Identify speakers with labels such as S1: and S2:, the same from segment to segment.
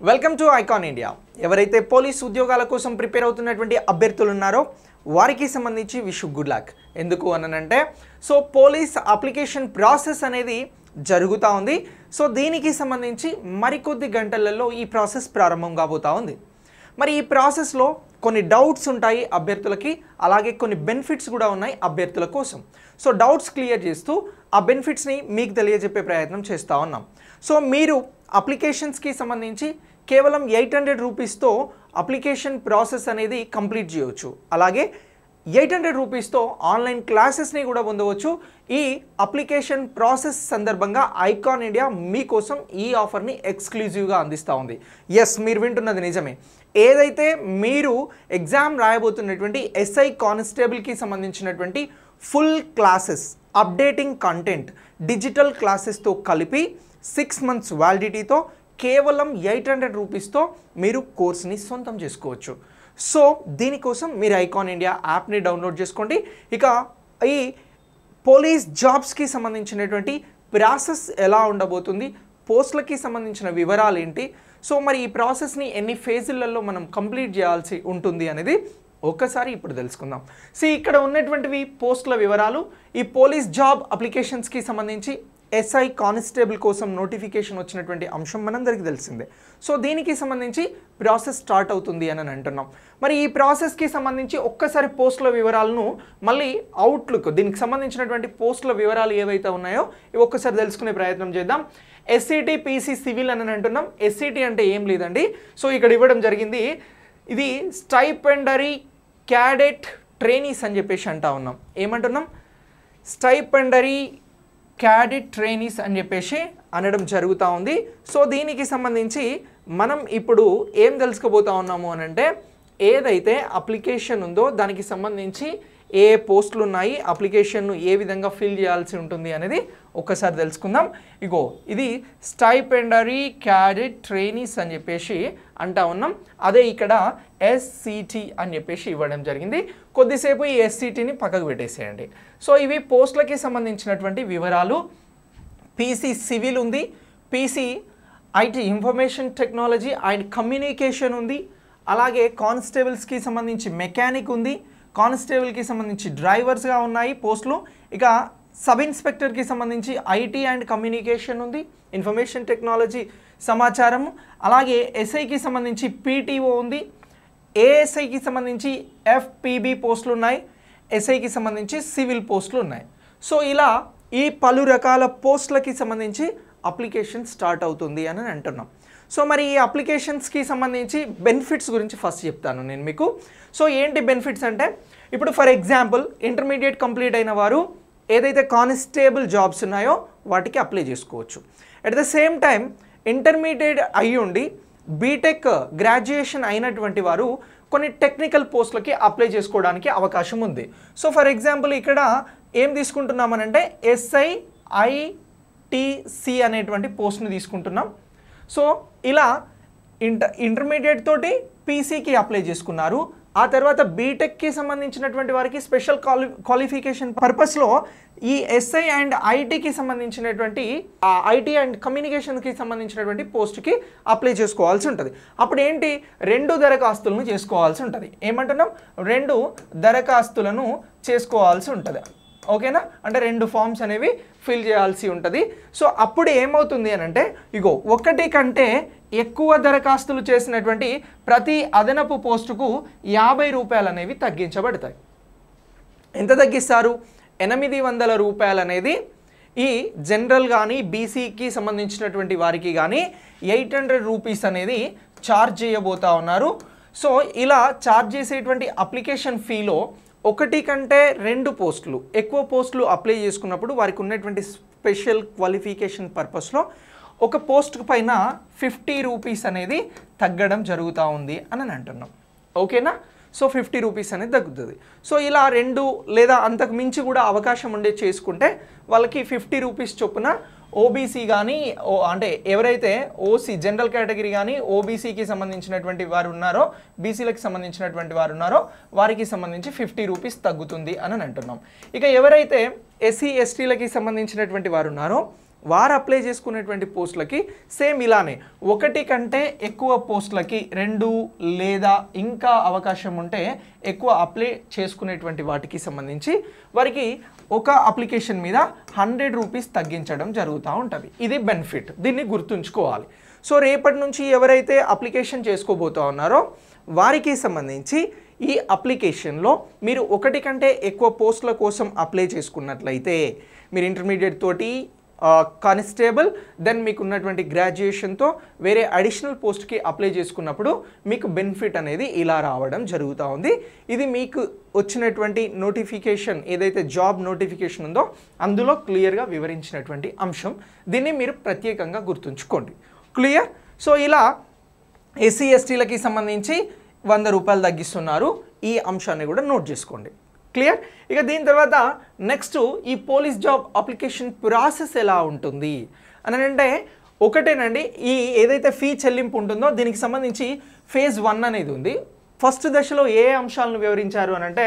S1: Welcome to icon India. ఎవరైతే police ఉద్యోగాల కోసం ప్రిపేర్ అవుతున్నటువంటి అభ్యర్థులు ఉన్నారో వారికి సంబంధించి విష్ గుడ్ లక్. ఎందుకు అనంటే సో పోలీస్ అప్లికేషన్ ప్రాసెస్ అనేది జరుగుతూ ఉంది. సో దీనికి సంబంధించి మరికొద్ది గంటలలో ఈ ప్రాసెస్ ప్రారంభం కాబోతా ఉంది. మరి ఈ ప్రాసెస్లో కొన్ని డౌట్స్ ఉంటాయి అభ్యర్థులకి, అలాగే కొన్ని బెనిఫిట్స్ కూడా ఉన్నాయి అభ్యర్థుల కోసం. సో డౌట్స్ క్లియర్ చేస్తూ ఆ బెనిఫిట్స్ని మీకు తెలియజెప్పే ప్రయత్నం చేస్తూ ఉన్నాం. సో మీరు అప్లికేషన్స్కి సంబంధించి కేవలం 800 రూపీస్తో అప్లికేషన్ ప్రాసెస్ అనేది కంప్లీట్ చేయవచ్చు. అలాగే 800 రూపీస్తో ఆన్లైన్ క్లాసెస్ని కూడా పొందవచ్చు. ఈ అప్లికేషన్ ప్రాసెస్ సందర్భంగా ఐకాన్ ఇండియా మీకోసం ఈ ఆఫర్ని ఎక్స్క్లూజివ్గా అందిస్తూ ఉంది. ఎస్, మీరు వింటున్నది నిజమే. ఏదైతే మీరు ఎగ్జామ్ రాయబోతున్నటువంటి ఎస్ఐ కానిస్టేబుల్కి సంబంధించినటువంటి full classes, updating content, digital క్లాసెస్తో కలిపి 6 months వ్యాలిడిటీతో కేవలం 800 రూపీస్తో మీరు కోర్స్ని సొంతం చేసుకోవచ్చు. సో దీనికోసం మీరు ఐకాన్ ఇండియా యాప్ని డౌన్లోడ్ చేసుకోండి. ఇక ఈ పోలీస్ జాబ్స్కి సంబంధించినటువంటి ప్రాసెస్ ఎలా ఉండబోతుంది, పోస్టులకి సంబంధించిన వివరాలు ఏంటి, సో మరి ఈ ప్రాసెస్ని ఎన్ని ఫేజులలో మనం కంప్లీట్ చేయాల్సి ఉంటుంది అనేది ఒక్కసారి ఇప్పుడు తెలుసుకుందాం. సో ఇక్కడ ఉన్నటువంటివి పోస్టుల వివరాలు. ఈ పోలీస్ జాబ్ అప్లికేషన్స్కి సంబంధించి ఎస్ఐ కానిస్టేబుల్ కోసం నోటిఫికేషన్ వచ్చినటువంటి అంశం మనందరికీ తెలిసిందే. సో దీనికి సంబంధించి ప్రాసెస్ స్టార్ట్ అవుతుంది అని అంటున్నాం. మరి ఈ ప్రాసెస్కి సంబంధించి ఒక్కసారి పోస్టుల వివరాలను మళ్ళీ అవుట్లుక్, దీనికి సంబంధించినటువంటి పోస్టుల వివరాలు ఏవైతే ఉన్నాయో ఇవి ఒక్కసారి తెలుసుకునే ప్రయత్నం చేద్దాం. ఎస్సీటీ పీసీ సివిల్ అని అంటున్నాం. ఎస్సీటీ అంటే ఏం లేదండి, సో ఇక్కడ ఇవ్వడం జరిగింది. ఇది స్టైపెండరీ క్యాడెట్ ట్రైనీస్ అని చెప్పేసి అంటా ఉన్నాం. ఏమంటున్నాం? స్టైపెండరీ క్యాడెట్ ట్రైనీస్ అని చెప్పేసి అనడం జరుగుతూ ఉంది. సో దీనికి సంబంధించి మనం ఇప్పుడు ఏం తెలుసుకోబోతా ఉన్నాము అని అంటే, ఏదైతే అప్లికేషన్ ఉందో దానికి సంబంధించి ఏ పోస్టులు ఉన్నాయి, అప్లికేషన్ను ఏ విధంగా ఫిల్ చేయాల్సి ఉంటుంది అనేది ఒక్కసారి తెలుసుకుందాం. ఇగో ఇది స్టైపెండరీ క్యాడెట్ ట్రైనీస్ అని చెప్పేసి అంటా ఉన్నాం. అదే ఇక్కడ ఎస్సిటి అని చెప్పేసి ఇవ్వడం జరిగింది. కొద్దిసేపు ఈ ఎస్సిటిని పక్కకు పెట్టేసేయండి. సో ఇవి పోస్టులకి సంబంధించినటువంటి వివరాలు. పీసీ సివిల్ ఉంది, PC IT information technology and communication ఉంది, అలాగే కానిస్టేబుల్స్కి సంబంధించి మెకానిక్ ఉంది, కానిస్టేబుల్కి సంబంధించి డ్రైవర్స్గా ఉన్నాయి పోస్టులు. ఇక సబ్ ఇన్స్పెక్టర్కి సంబంధించి ఐటీ అండ్ కమ్యూనికేషన్ ఉంది, ఇన్ఫర్మేషన్ టెక్నాలజీ సమాచారము, అలాగే ఎస్ఐకి సంబంధించి పీటీఓ ఉంది, ఏఎస్ఐకి సంబంధించి ఎఫ్పిబి పోస్టులు ఉన్నాయి, ఎస్ఐకి సంబంధించి సివిల్ పోస్టులు ఉన్నాయి. సో ఇలా ఈ పలు రకాల పోస్టులకి సంబంధించి అప్లికేషన్ స్టార్ట్ అవుతుంది అని అంటున్నాం. సో మరి ఈ అప్లికేషన్స్కి సంబంధించి బెనిఫిట్స్ గురించి ఫస్ట్ చెప్తాను నేను మీకు. సో ఏంటి బెనిఫిట్స్ అంటే, ఇప్పుడు ఫర్ ఎగ్జాంపుల్ ఇంటర్మీడియట్ కంప్లీట్ అయిన వారు ఏదైతే కానిస్టేబుల్ జాబ్స్ ఉన్నాయో వాటికి అప్లై చేసుకోవచ్చు. At the same time intermediate అయ్యి ఉండి బీటెక్ గ్రాడ్యుయేషన్ అయినటువంటి వారు కొన్ని టెక్నికల్ పోస్టులకి అప్లై చేసుకోవడానికి అవకాశం ఉంది. సో ఫర్ ఎగ్జాంపుల్ ఇక్కడ ఏం తీసుకుంటున్నామనంటే SIITC అనేటువంటి పోస్ట్ని తీసుకుంటున్నాం. సో ఇలా ఇంటర్మీడియట్ తోటి పీసీకి అప్లై చేసుకున్నారు. ఆ తర్వాత బీటెక్కి సంబంధించినటువంటి వారికి స్పెషల్ క్వాలిఫికేషన్ పర్పస్లో ఈ ఎస్ఐ అండ్ ఐటీకి సంబంధించినటువంటి ఐటీ అండ్ కమ్యూనికేషన్కి సంబంధించినటువంటి పోస్ట్కి అప్లై చేసుకోవాల్సి ఉంటుంది. అప్పుడు ఏంటి, 2 దరఖాస్తులను చేసుకోవాల్సి ఉంటుంది. ఏమంటున్నాం? 2 దరఖాస్తులను చేసుకోవాల్సి ఉంటుంది. ఓకేనా? అంటే 2 ఫామ్స్ అనేవి ఫిల్ చేయాల్సి ఉంటుంది. సో అప్పుడు ఏమవుతుంది అని అంటే, ఇగో ఒకటి కంటే ఎక్కువ దరఖాస్తులు చేసినటువంటి ప్రతి అదనపు పోస్టుకు 50 రూపాయలు అనేవి తగ్గించబడతాయి. ఎంత తగ్గిస్తారు? 800 రూపాయలు అనేది ఈ జనరల్ కానీ బీసీకి సంబంధించినటువంటి వారికి కానీ 800 రూపీస్ అనేది ఛార్జ్ చేయబోతా ఉన్నారు. సో ఇలా ఛార్జ్ చేసేటువంటి అప్లికేషన్ ఫీలో ఒకటి కంటే 2 పోస్టులు ఎక్కువ పోస్టులు అప్లై చేసుకున్నప్పుడు వారికి ఉన్నటువంటి స్పెషల్ క్వాలిఫికేషన్ పర్పస్లో ఒక పోస్ట్ పైన 50 రూపీస్ అనేది తగ్గడం జరుగుతూ ఉంది అని అంటున్నాం. ఓకేనా? సో 50 రూపీస్ అనేది తగ్గుతుంది. సో ఇలా 2 లేదా అంతకు మించి కూడా అవకాశం ఉండే చేసుకుంటే వాళ్ళకి 50 రూపీస్ చొప్పున ఓబీసీ కానీ అంటే ఎవరైతే ఓసీ జనరల్ కేటగిరీ కానీ ఓబీసీకి సంబంధించినటువంటి వారు ఉన్నారో, బీసీలకు సంబంధించినటువంటి వారు ఉన్నారో వారికి సంబంధించి 50 రూపీస్ తగ్గుతుంది అని అంటున్నాం. ఇక ఎవరైతే ఎస్సీ ఎస్టీలకి సంబంధించినటువంటి వారు ఉన్నారో వారు అప్లై చేసుకునేటువంటి పోస్టులకి సేమ్ ఇలానే ఒకటి కంటే ఎక్కువ పోస్టులకి 2 లేదా ఇంకా అవకాశం ఉంటే ఎక్కువ అప్లై చేసుకునేటువంటి వాటికి సంబంధించి వారికి ఒక అప్లికేషన్ మీద 100 రూపీస్ తగ్గించడం జరుగుతూ ఉంటుంది. ఇది బెనిఫిట్, దీన్ని గుర్తుంచుకోవాలి. సో రేపటి నుంచి ఎవరైతే అప్లికేషన్ చేసుకోబోతూ ఉన్నారో వారికి సంబంధించి ఈ అప్లికేషన్లో మీరు ఒకటి కంటే ఎక్కువ పోస్టుల కోసం అప్లై చేసుకున్నట్లయితే మీరు ఇంటర్మీడియట్ తోటి కానిస్టేబుల్ దెన్ మీకు ఉన్నటువంటి గ్రాడ్యుయేషన్తో వేరే అడిషనల్ పోస్ట్కి అప్లై చేసుకున్నప్పుడు మీకు బెనిఫిట్ అనేది ఇలా రావడం జరుగుతూ ఉంది. ఇది మీకు వచ్చినటువంటి నోటిఫికేషన్ ఏదైతే జాబ్ నోటిఫికేషన్ ఉందో అందులో క్లియర్గా వివరించినటువంటి అంశం. దీన్ని మీరు ప్రత్యేకంగా గుర్తుంచుకోండి. క్లియర్? సో ఇలా ఎస్సీ ఎస్టీలకి సంబంధించి 100 రూపాయలు తగ్గిస్తున్నారు. ఈ అంశాన్ని కూడా నోట్ చేసుకోండి. క్లియర్? ఇక దీని తర్వాత నెక్స్ట్ ఈ పోలీస్ జాబ్ అప్లికేషన్ ప్రాసెస్ ఎలా ఉంటుంది అని అంటే ఒకటేనండి, ఈ ఏదైతే ఫీ చెల్లింపు ఉంటుందో దీనికి సంబంధించి ఫేజ్ 1 అనేది ఉంది. ఫస్ట్ దశలో ఏ అంశాలను వివరించారు అని అంటే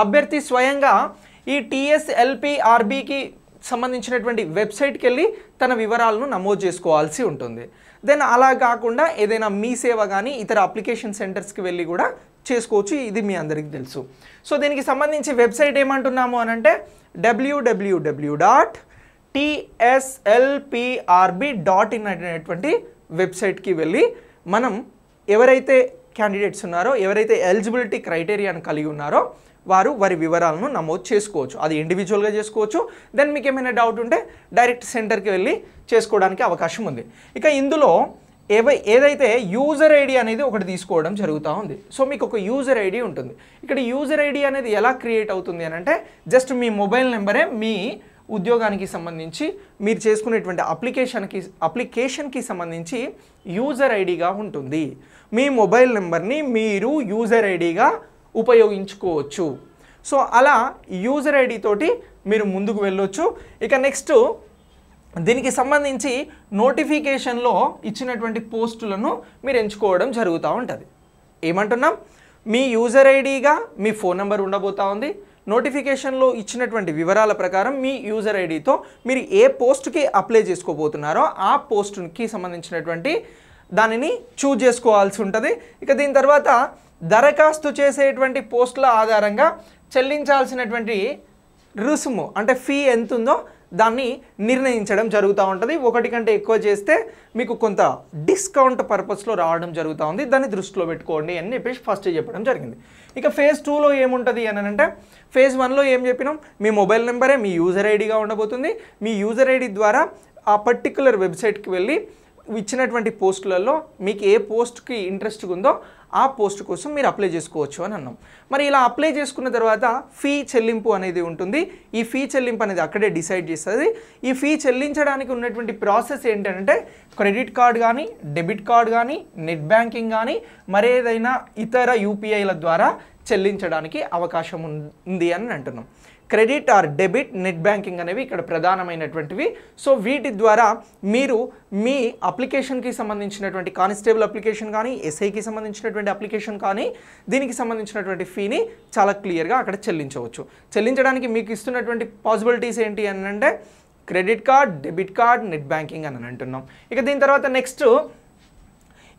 S1: అభ్యర్థి స్వయంగా ఈ TSLPRBకి సంబంధించినటువంటి వెబ్సైట్కి వెళ్ళి తన వివరాలను నమోదు చేసుకోవాల్సి ఉంటుంది. దెన్ అలా కాకుండా ఏదైనా మీ సేవ కానీ ఇతర అప్లికేషన్ సెంటర్స్కి వెళ్ళి కూడా చేసుకోవచ్చు. ఇది మీ అందరికీ తెలుసు. సో దీనికి సంబంధించి వెబ్సైట్ ఏమంటున్నాము అని అంటే www.tslprb.in అనేటువంటి వెబ్సైట్కి వెళ్ళి మనం ఎవరైతే క్యాండిడేట్స్ ఉన్నారో ఎవరైతే ఎలిజిబిలిటీ క్రైటీరియాను కలిగి ఉన్నారో వారి వివరాలను నమోదు చేసుకోవచ్చు. అది ఇండివిజువల్గా చేసుకోవచ్చు. దెన్ మీకు ఏమైనా డౌట్ ఉంటే డైరెక్ట్ సెంటర్కి వెళ్ళి చేసుకోవడానికి అవకాశం ఉంది. ఇక ఇందులో ఏదైతే యూజర్ ఐడి అనేది ఒకటి తీసుకోవడం జరుగుతూ ఉంది. సో మీకు ఒక యూజర్ ఐడి ఉంటుంది. ఇక్కడ యూజర్ ఐడి అనేది ఎలా క్రియేట్ అవుతుంది అని అంటే జస్ట్ మీ మొబైల్ నెంబరే మీ ఉద్యోగానికి సంబంధించి మీరు చేసుకునేటువంటి అప్లికేషన్కి సంబంధించి యూజర్ ఐడిగా ఉంటుంది. మీ మొబైల్ నెంబర్ని మీరు యూజర్ ఐడిగా ఉపయోగించుకోవచ్చు. సో అలా యూజర్ ఐడి తోటి మీరు ముందుకు వెళ్ళొచ్చు. ఇక నెక్స్ట్ దీనికి సంబంధించి నోటిఫికేషన్లో ఇచ్చినటువంటి పోస్టులను మీరు ఎంచుకోవడం జరుగుతూ ఉంటుంది. ఏమంటున్నాం? మీ యూజర్ ఐడిగా మీ ఫోన్ నెంబర్ ఉండబోతూ ఉంది. నోటిఫికేషన్లో ఇచ్చినటువంటి వివరాల ప్రకారం మీ యూజర్ ఐడితో మీరు ఏ పోస్ట్కి అప్లై చేసుకోబోతున్నారో ఆ పోస్ట్కి సంబంధించినటువంటి దానిని చూజ్ చేసుకోవాల్సి ఉంటుంది. ఇక దీని తర్వాత దరఖాస్తు చేసేటువంటి పోస్టుల ఆధారంగా చెల్లించాల్సినటువంటి రుసుము అంటే ఫీ ఎంత ఉందో దాన్ని నిర్ణయించడం జరుగుతూ ఉంటుంది. ఒకటి కంటే ఎక్కువ చేస్తే మీకు కొంత డిస్కౌంట్ పర్పస్లో రావడం జరుగుతూ ఉంది. దాన్ని దృష్టిలో పెట్టుకోండి అని చెప్పేసి ఫస్ట్ చెప్పడం జరిగింది. ఇక ఫేజ్ 2లో ఏముంటుంది అని అంటే ఫేజ్ 1లో ఏం చెప్పినాం? మీ మొబైల్ నెంబరే మీ యూజర్ ఐడిగా ఉండబోతుంది. మీ యూజర్ ఐడి ద్వారా ఆ పర్టికులర్ వెబ్సైట్కి వెళ్ళి ఇచ్చినటువంటి పోస్టులలో మీకు ఏ పోస్ట్కి ఇంట్రెస్ట్ ఉందో ఆ పోస్ట్ కోసం మీరు అప్లై చేసుకోవచ్చు అని అన్నాం. మరి ఇలా అప్లై చేసుకున్న తర్వాత ఫీ చెల్లింపు అనేది ఉంటుంది. ఈ ఫీ చెల్లింపు అనేది అక్కడే డిసైడ్ చేస్తుంది. ఈ ఫీ చెల్లించడానికి ఉన్నటువంటి ప్రాసెస్ ఏంటంటే క్రెడిట్ కార్డ్ కానీ డెబిట్ కార్డ్ కానీ నెట్ బ్యాంకింగ్ కానీ మరేదైనా ఇతర యూపీఐల ద్వారా చెల్లించడానికి అవకాశం ఉంది అని అంటున్నాం. Credit are debit net banking అనేవి ఇక్కడ ప్రధానమైనటువంటివి. సో వీటి ద్వారా మీరు మీ అప్లికేషన్కి సంబంధించినటువంటి కానిస్టేబుల్ అప్లికేషన్ కానీ ఎస్ఐకి సంబంధించినటువంటి అప్లికేషన్ కానీ దీనికి సంబంధించినటువంటి ఫీని చాలా క్లియర్గా అక్కడ చెల్లించవచ్చు. చెల్లించడానికి మీకు ఇస్తున్నటువంటి పాసిబిలిటీస్ ఏంటి అని అంటే credit card debit card net banking అని అంటున్నాం. ఇక దీని తర్వాత నెక్స్ట్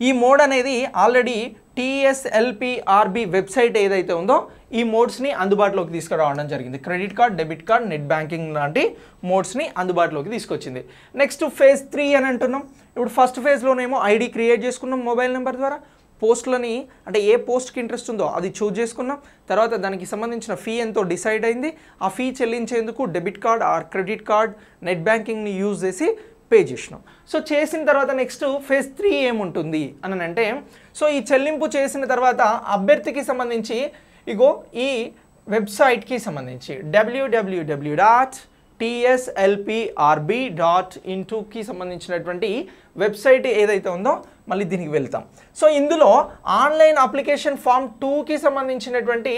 S1: ఈ మోడ్ అనేది ఆల్రెడీ TSLPRB వెబ్సైట్ ఏదైతే ఉందో ఈ మోడ్స్ని అందుబాటులోకి తీసుకురావడం జరిగింది. Credit card debit card net banking లాంటి మోడ్స్ని అందుబాటులోకి తీసుకొచ్చింది. నెక్స్ట్ ఫేజ్ 3 అని అంటున్నాం. ఇప్పుడు ఫస్ట్ ఫేజ్లోనేమో ఐడి క్రియేట్ చేసుకున్నాం మొబైల్ నెంబర్ ద్వారా. పోస్టులని అంటే ఏ పోస్ట్కి ఇంట్రెస్ట్ ఉందో అది చూజ్ చేసుకున్నాం. తర్వాత దానికి సంబంధించిన ఫీ ఎంతో డిసైడ్ అయింది. ఆ ఫీ చెల్లించేందుకు debit card or credit card net బ్యాంకింగ్ని యూజ్ చేసి పే చేసినాం. సో చేసిన తర్వాత నెక్స్ట్ ఫేజ్ 3 ఏముంటుంది అని అంటే సో ఈ చెల్లింపు చేసిన తర్వాత అభ్యర్థికి సంబంధించి ఇగో ఈ వెబ్సైట్కి సంబంధించి www.tslprb.in2కి సంబంధించినటువంటి వెబ్సైట్ ఏదైతే ఉందో మళ్ళీ దీనికి వెళ్తాం. సో ఇందులో ఆన్లైన్ అప్లికేషన్ ఫామ్ 2కి సంబంధించినటువంటి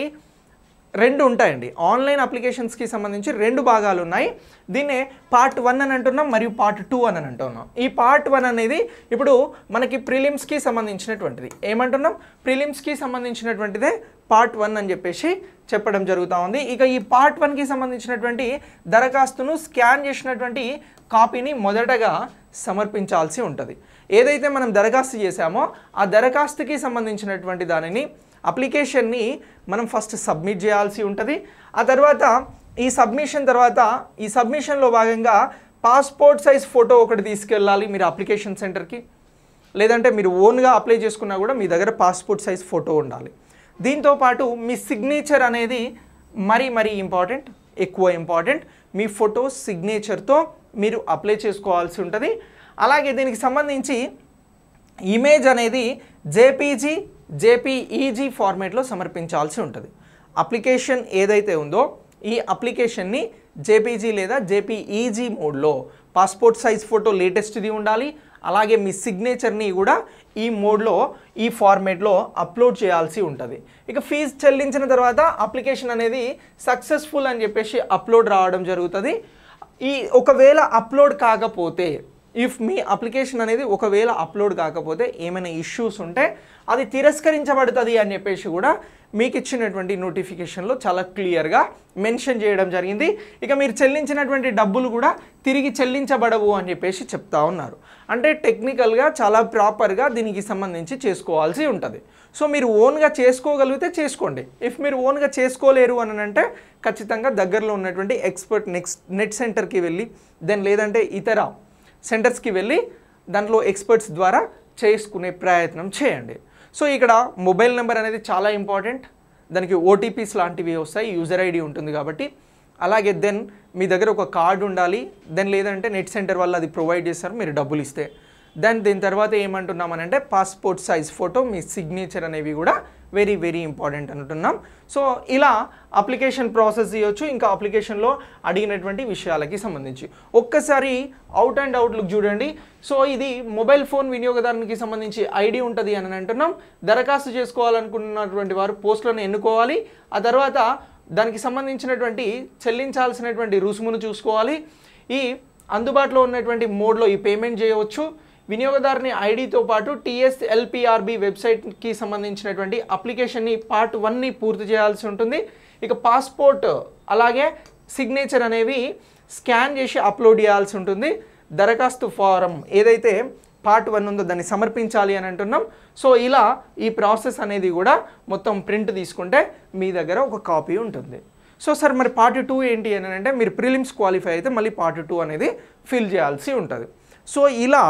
S1: 2 ఉంటాయండి. ఆన్లైన్ అప్లికేషన్స్కి సంబంధించి 2 భాగాలు ఉన్నాయి. దీన్నే పార్ట్ 1 అని అంటున్నాం మరియు పార్ట్ 2 అని అంటున్నాం. ఈ పార్ట్ 1 అనేది ఇప్పుడు మనకి ప్రిలిమ్స్కి సంబంధించినటువంటిది. ఏమంటున్నాం? ప్రిలిమ్స్కి సంబంధించినటువంటిదే పార్ట్ 1 అని చెప్పేసి చెప్పడం జరుగుతూ ఉంది. ఇక ఈ పార్ట్ 1కి సంబంధించినటువంటి దరఖాస్తును స్కాన్ చేసినటువంటి కాపీని మొదటగా సమర్పించాల్సి ఉంటుంది. ఏదైతే మనం దరఖాస్తు చేశామో ఆ దరఖాస్తుకి సంబంధించినటువంటి దానిని అప్లికేషన్ని మనం ఫస్ట్ సబ్మిట్ చేయాల్సి ఉంటుంది. ఆ తర్వాత ఈ సబ్మిషన్లో భాగంగా పాస్పోర్ట్ సైజ్ ఫోటో ఒకటి తీసుకెళ్ళాలి మీరు అప్లికేషన్ సెంటర్కి. లేదంటే మీరు ఓన్గా అప్లై చేసుకున్నా కూడా మీ దగ్గర పాస్పోర్ట్ సైజ్ ఫోటో ఉండాలి. దీంతోపాటు మీ సిగ్నేచర్ అనేది మరీ ఇంపార్టెంట్, ఎక్కువ ఇంపార్టెంట్. మీ ఫోటో సిగ్నేచర్తో మీరు అప్లై చేసుకోవాల్సి ఉంటుంది. అలాగే దీనికి సంబంధించి ఇమేజ్ అనేది జేపీఈజీ ఫార్మేట్లో సమర్పించాల్సి ఉంటుంది. అప్లికేషన్ ఏదైతే ఉందో ఈ అప్లికేషన్ని జేపీజీ లేదా జేపీఈజీ మోడ్లో పాస్పోర్ట్ సైజ్ ఫోటో లేటెస్ట్ది ఉండాలి. అలాగే మీ సిగ్నేచర్ని కూడా ఈ మోడ్లో ఈ ఫార్మేట్లో అప్లోడ్ చేయాల్సి ఉంటుంది. ఇక ఫీజు చెల్లించిన తర్వాత అప్లికేషన్ అనేది సక్సెస్ఫుల్ అని చెప్పేసి అప్లోడ్ రావడం జరుగుతుంది. ఒకవేళ అప్లోడ్ కాకపోతే మీ అప్లికేషన్ అనేది ఒకవేళ అప్లోడ్ కాకపోతే ఏమైనా ఇష్యూస్ ఉంటే అది తిరస్కరించబడుతుంది అని చెప్పేసి కూడా మీకు ఇచ్చినటువంటి నోటిఫికేషన్లో చాలా క్లియర్గా మెన్షన్ చేయడం జరిగింది. ఇక మీరు చెల్లించినటువంటి డబ్బులు కూడా తిరిగి చెల్లించబడవు అని చెప్పేసి చెప్తా ఉన్నారు. అంటే టెక్నికల్గా చాలా ప్రాపర్గా దీనికి సంబంధించి చేసుకోవాల్సి ఉంటుంది. సో మీరు ఓన్గా చేసుకోగలిగితే చేసుకోండి. మీరు ఓన్గా చేసుకోలేరు అని అంటే ఖచ్చితంగా దగ్గరలో ఉన్నటువంటి ఎక్స్పర్ట్ నెట్ సెంటర్కి వెళ్ళి లేదంటే ఇతర సెంటర్స్కి వెళ్ళి దాంట్లో ఎక్స్పర్ట్స్ ద్వారా చేసుకునే ప్రయత్నం చేయండి. సో ఇక్కడ మొబైల్ నెంబర్ అనేది చాలా ఇంపార్టెంట్. దానికి ఓటీపీస్ లాంటివి వస్తాయి, యూజర్ ఐడి ఉంటుంది కాబట్టి. అలాగే మీ దగ్గర ఒక కార్డు ఉండాలి. లేదంటే నెట్ సెంటర్ వాళ్ళు అది ప్రొవైడ్ చేస్తారు మీరు డబ్బులు ఇస్తే. దీని తర్వాత ఏమంటున్నామనంటే పాస్పోర్ట్ సైజ్ ఫోటో, మీ సిగ్నేచర్ అనేవి కూడా వెరీ ఇంపార్టెంట్ అంటున్నాం. సో ఇలా అప్లికేషన్ ప్రాసెస్ చేయొచ్చు. ఇంకా అప్లికేషన్లో అడిగినటువంటి విషయాలకి సంబంధించి ఒక్కసారి అవుట్ లుక్ చూడండి. సో ఇది మొబైల్ ఫోన్ వినియోగదారునికి సంబంధించి ఐడి ఉంటుంది అని అంటున్నాం. దరఖాస్తు చేసుకోవాలనుకున్నటువంటి వారు పోస్టులను ఎన్నుకోవాలి. ఆ తర్వాత దానికి సంబంధించినటువంటి చెల్లించాల్సినటువంటి రుసుమును చూసుకోవాలి. ఈ అందుబాటులో ఉన్నటువంటి మోడ్లో ఈ పేమెంట్ చేయవచ్చు. వినియోగదారుని ఐడితో పాటు TSLPRB వెబ్సైట్కి సంబంధించినటువంటి అప్లికేషన్ని పార్ట్ 1ని పూర్తి చేయాల్సి ఉంటుంది. ఇక పాస్పోర్ట్ అలాగే సిగ్నేచర్ అనేవి స్కాన్ చేసి అప్లోడ్ చేయాల్సి ఉంటుంది. దరఖాస్తు ఫారం ఏదైతే పార్ట్ 1 ఉందో దాన్ని సమర్పించాలి అని అంటున్నాం. సో ఇలా ఈ ప్రాసెస్ అనేది కూడా మొత్తం ప్రింట్ తీసుకుంటే మీ దగ్గర ఒక కాపీ ఉంటుంది. సో సార్ మరి పార్ట్ 2 ఏంటి అని అంటే మీరు ప్రిలిమ్స్ క్వాలిఫై అయితే మళ్ళీ పార్ట్ 2 అనేది ఫిల్ చేయాల్సి ఉంటుంది. సో ఇలా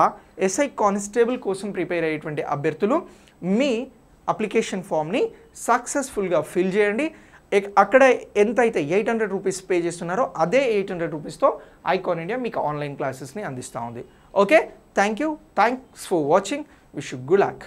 S1: ఎస్ఐ కానిస్టేబుల్ కోసం ప్రిపేర్ అయ్యేటువంటి అభ్యర్థులు మీ అప్లికేషన్ ఫామ్ని సక్సెస్ఫుల్గా ఫిల్ చేయండి. అక్కడ ఎంత అయితే 800 రూపీస్ పే చేస్తున్నారో అదే 800 రూపీస్తో ఐకాన్ ఇండియా మీకు ఆన్లైన్ క్లాసెస్ని అందిస్తూ ఉంది. Okay, thanks for watching. Wish you good luck.